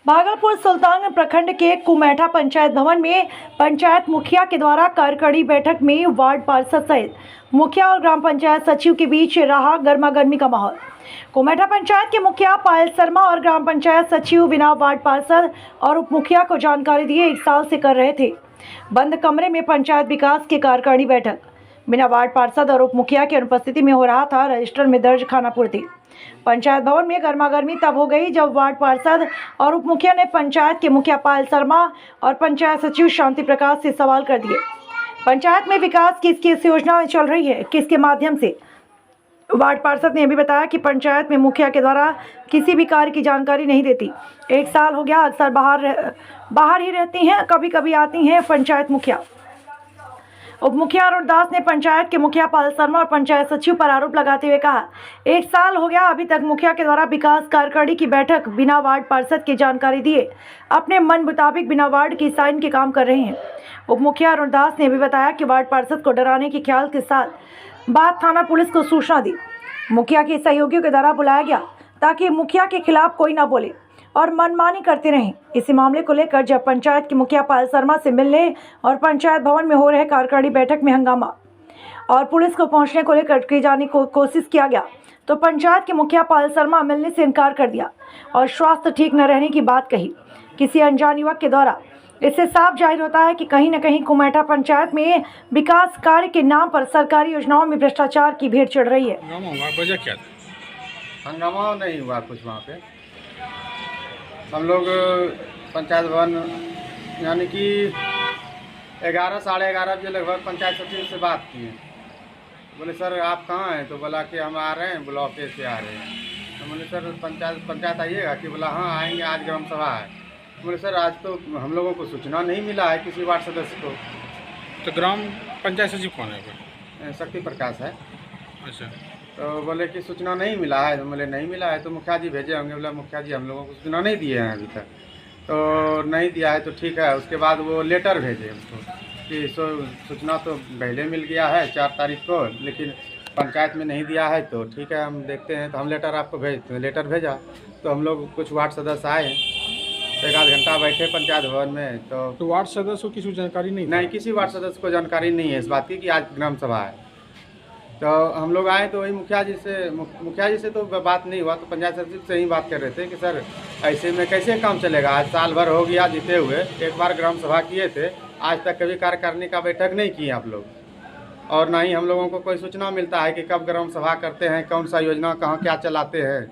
भागलपुर सुल्तान प्रखंड के कुमेठा पंचायत भवन में पंचायत मुखिया के द्वारा कार्यकारिणी बैठक में वार्ड पार्षद सहित मुखिया और ग्राम पंचायत सचिव के बीच रहा गर्मागर्मी का माहौल। कुमेठा पंचायत के मुखिया पायल शर्मा और ग्राम पंचायत सचिव बिना वार्ड पार्षद और उप मुखिया को जानकारी दिए 1 साल से कर रहे थे बंद कमरे में पंचायत विकास की कार्यकारिणी बैठक। बिना वार्ड पार्षद और उप मुखिया की अनुपस्थिति में हो रहा था रजिस्टर में दर्ज खानापूर्ति। पंचायत भवन में गर्मागर्मी तब हो गई जब वार्ड पार्षद और उप मुखिया ने पंचायत के मुखिया पायल शर्मा और पंचायत सचिव शांति प्रकाश से सवाल कर दिए। पंचायत में विकास किस योजना में चल रही है, किसके माध्यम से। वार्ड पार्षद ने यह भी बताया कि पंचायत में मुखिया के द्वारा किसी भी कार्य की जानकारी नहीं देती। 1 साल हो गया, अक्सर बाहर ही रहती हैं, कभी कभी आती हैं पंचायत मुखिया। उप मुखिया अरुण दास ने पंचायत के मुखिया पायल शर्मा और पंचायत सचिव पर आरोप लगाते हुए कहा, 1 साल हो गया, अभी तक मुखिया के द्वारा विकास कार्यकारिणी की बैठक बिना वार्ड पार्षद की जानकारी दिए अपने मन मुताबिक बिना वार्ड की साइन के काम कर रहे हैं। उप मुखिया अरुण दास ने भी बताया कि वार्ड पार्षद को डराने के ख्याल के साथ बात थाना पुलिस को सूचना दी। मुखिया के सहयोगियों के द्वारा बुलाया गया ताकि मुखिया के खिलाफ कोई ना बोले और मनमानी करते रहें। इसी मामले को लेकर जब पंचायत के मुखिया पायल शर्मा से मिलने और पंचायत भवन में हो रहे कार्यकारिणी बैठक में हंगामा और पुलिस को पहुंचने को लेकर की जाने को कोशिश किया गया तो पंचायत के मुखिया पायल शर्मा मिलने से इनकार कर दिया और स्वास्थ्य ठीक न रहने की बात कही किसी अनजान युवक के द्वारा। इससे साफ जाहिर होता है कि कहीं न कहीं कुमेठा पंचायत में विकास कार्य के नाम पर सरकारी योजनाओं में भ्रष्टाचार की भीड़ चढ़ रही है। वजह क्या था? हंगामा नहीं हुआ कुछ वहाँ पे। हम लोग पंचायत भवन यानी कि 11 साढ़े 11 बजे लगभग पंचायत सचिव से बात किए। बोले सर आप कहाँ हैं? तो बोला कि हम आ रहे हैं, ब्लॉक से आ रहे हैं। तो बोले सर पंचायत आइएगा कि? बोला हाँ आएंगे, आज ग्राम सभा है। बोले सर आज तो हम लोगों को सूचना नहीं मिला है किसी वार्ड सदस्य को। तो ग्राम पंचायत सचिव कौन है? शक्ति प्रकाश है। अच्छा, तो बोले कि सूचना नहीं मिला है। तो बोले नहीं मिला है तो मुखिया जी भेजे होंगे। बोला मुखिया जी हम लोगों को सूचना नहीं दिए हैं अभी तक। तो नहीं दिया है तो ठीक है। उसके बाद वो लेटर भेजे हमको कि सूचना तो पहले मिल गया है 4 तारीख को, लेकिन पंचायत में नहीं दिया है तो ठीक है हम देखते हैं, तो हम लेटर आपको लेटर भेजा। तो हम लोग कुछ वार्ड सदस्य आए, 1 आध घंटा बैठे पंचायत भवन में। तो वार्ड सदस्य को किसी जानकारी नहीं किसी वार्ड सदस्य को जानकारी नहीं है इस बात की कि आज ग्राम सभा है। तो हम लोग आए तो वही मुखिया जी से तो बात नहीं हुआ। तो पंचायत सचिव से ही बात कर रहे थे कि सर ऐसे में कैसे काम चलेगा। आज साल भर हो गया जीते हुए, 1 बार ग्राम सभा किए थे, आज तक कभी कार्यकारिणी का बैठक नहीं किए आप लोग, और ना ही हम लोगों को कोई सूचना मिलता है कि कब ग्राम सभा करते हैं, कौन सा योजना कहाँ क्या चलाते हैं।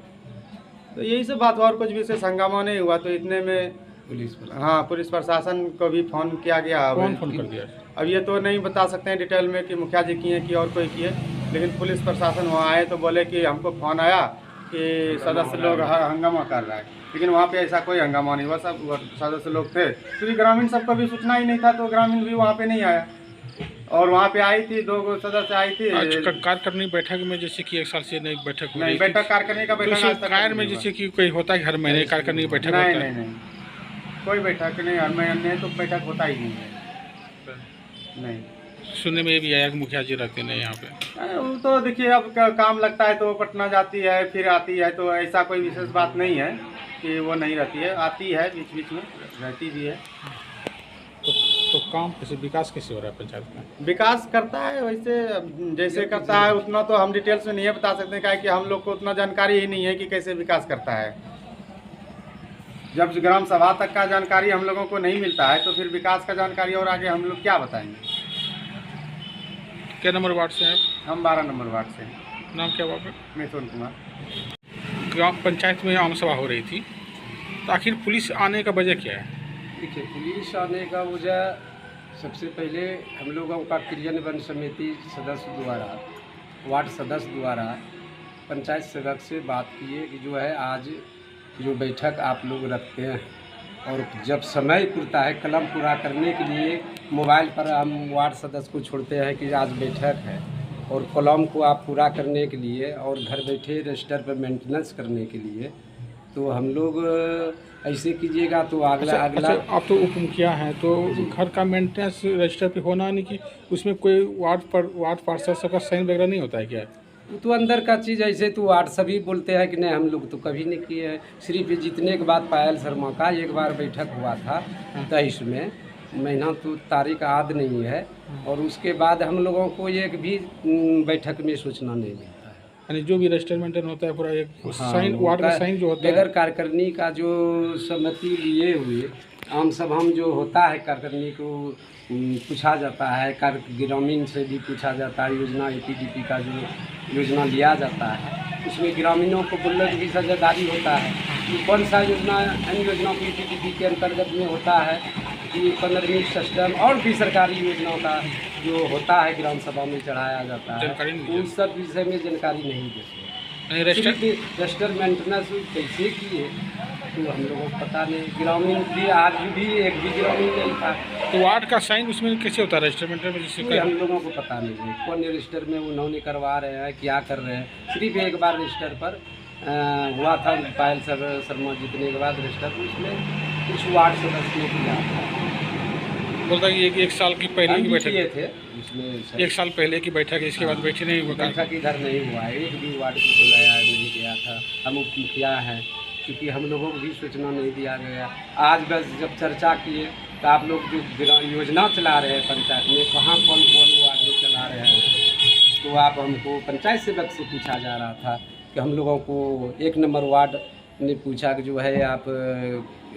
तो यही सब बात, और कुछ विशेष हंगामा नहीं हुआ। तो इतने में पुलिस प्रशासन को भी फ़ोन किया गया। कौन फ़ोन कर दिया? अब ये तो नहीं बता सकते हैं डिटेल में कि मुखिया जी किए कि और कोई किए, लेकिन पुलिस प्रशासन वहाँ आए तो बोले कि हमको फ़ोन आया कि सदस्य लोग हंगामा कर रहा है, लेकिन वहाँ पे ऐसा कोई हंगामा नहीं हुआ। सब सदस्य लोग थे, क्योंकि ग्रामीण सबको भी सूचना ही नहीं था, तो ग्रामीण भी वहाँ पे नहीं आया। और वहाँ पे आई थी 2 सदस्य आई थी। कार्यकारिणी बैठक में जैसे कि 1 साल से नहीं बैठक नहीं, बैठक कार्यकारिणी का बैठक कार्य में जैसे कि कोई होता है हर महीने कार्यकारिणी बैठक? नहीं, कोई बैठक नहीं, हर महीने तो बैठक होता ही नहीं है। नहीं, सुनने में भी आया कि मुखिया जी रहते नहीं यहाँ पे। वो तो देखिए अब काम लगता है तो वो पटना जाती है फिर आती है, तो ऐसा कोई विशेष बात नहीं है कि वो नहीं रहती है, आती है बीच बीच में, रहती भी है। तो काम कैसे, विकास कैसे हो रहा है पंचायत में? विकास करता है वैसे जैसे करता है, उतना तो हम डिटेल्स में नहीं बता सकते, क्या कि हम लोग को उतना जानकारी ही नहीं है कि कैसे विकास करता है। जब ग्राम सभा तक का जानकारी हम लोगों को नहीं मिलता है तो फिर विकास का जानकारी और आगे हम लोग क्या बताएंगे। क्या नंबर वार्ड से हैं? हम 12 नंबर वार्ड से। नाम क्या हुआ? मिथुन कुमार। ग्राम पंचायत में आम सभा हो रही थी, तो आखिर पुलिस आने का वजह क्या है? देखिए, पुलिस आने का वजह सबसे पहले हम लोगों का क्रियान्वयन समिति सदस्य द्वारा, वार्ड सदस्य द्वारा पंचायत सदस्य से बात किए कि जो है आज जो बैठक आप लोग रखते हैं, और जब समय पुरता है कलम पूरा करने के लिए मोबाइल पर हम वार्ड सदस्य को छोड़ते हैं कि आज बैठक है, और कलम को आप पूरा करने के लिए और घर बैठे रजिस्टर पर मेंटेनेंस करने के लिए, तो हम लोग ऐसे कीजिएगा तो अगला आप तो उप मुखिया हैं, तो घर का मेंटेनेंस रजिस्टर पे होना नहीं कि उसमें कोई वार्ड पार्षद सबका साइन वगैरह नहीं होता है क्या? वो तो अंदर का चीज़ ऐसे तो वार्ड सभी बोलते हैं कि नहीं हम लोग तो कभी नहीं किए हैं। सिर्फ ये जीतने के बाद पायल शर्मा का एक बार बैठक हुआ था 23 में, महीना तो तारीख याद नहीं है, और उसके बाद हम लोगों को एक भी बैठक में सूचना नहीं मिलता है। यानी जो भी रजिस्टर मेंटेन होता है पूरा एक साइन, वार्ड का साइन जो होता बगैर है, कार्यकारिणी का जो सहमति लिए हुए आम सभा में जो होता है कार्यकारिणी को पूछा जाता है, ग्रामीण से भी पूछा जाता है, योजना APDP का जो योजना लिया जाता है उसमें ग्रामीणों को बोलने की भी साझेदारी होता है कि कौन सा योजना अन्य योजनाओं की APDP के अंतर्गत में होता है, कि 15वीं सिस्टम और भी सरकारी योजनाओं का जो होता है ग्राम सभा में चढ़ाया जाता जानकारी है, नहीं उन सब विषय में जानकारी नहीं देते। यानी रजिस्टर रजिस्टर मेंटेनेंस कैसे किए तो हम लोगों को पता नहीं। ग्रामीण भी आज भी एक भी ग्रामीण नहीं था, तो वार्ड का साइन उसमें कैसे होता है रजिस्टर मेंटेन में, ये जैसे हम लोगों को पता नहीं है कौन रजिस्टर में उन्होंने करवा रहे हैं, क्या कर रहे हैं। सिर्फ एक बार रजिस्टर पर हुआ था पायल शर्मा जीतने के बाद रजिस्टर, उसमें कुछ वार्ड सदस्य ने किया था। बोलता है कि एक साल की पहले की हम भी किए बैठक, थे उसमें, एक साल पहले की बैठक है, इसके बाद बैठी नहीं हुआ। बैठक इधर नहीं हुआ है, एक भी वार्ड को बुलाया नहीं गया था। हम उप मुखिया हैं, क्योंकि हम लोगों को भी सूचना नहीं दिया गया। आज बस जब चर्चा किए तो आप लोग जो योजना चला रहे हैं पंचायत में, कहाँ कौन कौन वार्ड में चला रहे हैं, तो आप हमको पंचायत सेवक से पूछा जा रहा था कि हम लोगों को 1 नंबर वार्ड ने पूछा कि जो है आप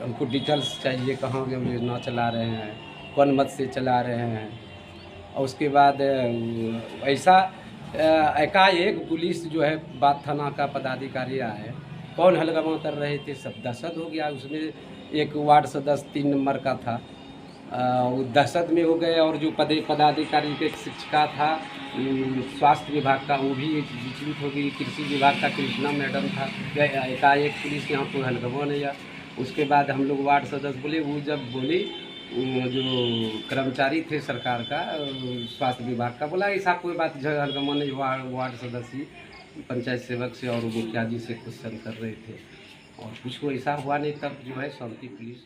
हमको डिटेल्स चाहिए, कहाँ योजना चला रहे हैं, कौन मत से चला रहे हैं। और उसके बाद ऐसा एकाएक पुलिस जो है बात थाना का पदाधिकारी आए, कौन हलगमा कर रहे थे, सब दहशत हो गया। उसमें एक वार्ड सदस्य 3 नंबर का था, वो दहशत में हो गए। और जो पदाधिकारी के शिक्षिका था स्वास्थ्य विभाग का, वो भी विचलित हो गई। कृषि विभाग का कृष्णा मैडम था, एकाएक पुलिस यहाँ कोई हलगमा नहीं आया। उसके बाद हम लोग वार्ड सदस्य बोले, वो जब बोली जो कर्मचारी थे सरकार का स्वास्थ्य विभाग का, बोला ऐसा कोई बात हलगमा नहीं हुआ। वार्ड सदस्य पंचायत सेवक से और मुखिया जी से क्वेश्चन कर रहे थे और कुछ को ऐसा हुआ नहीं, तब जो है शांति पुलिस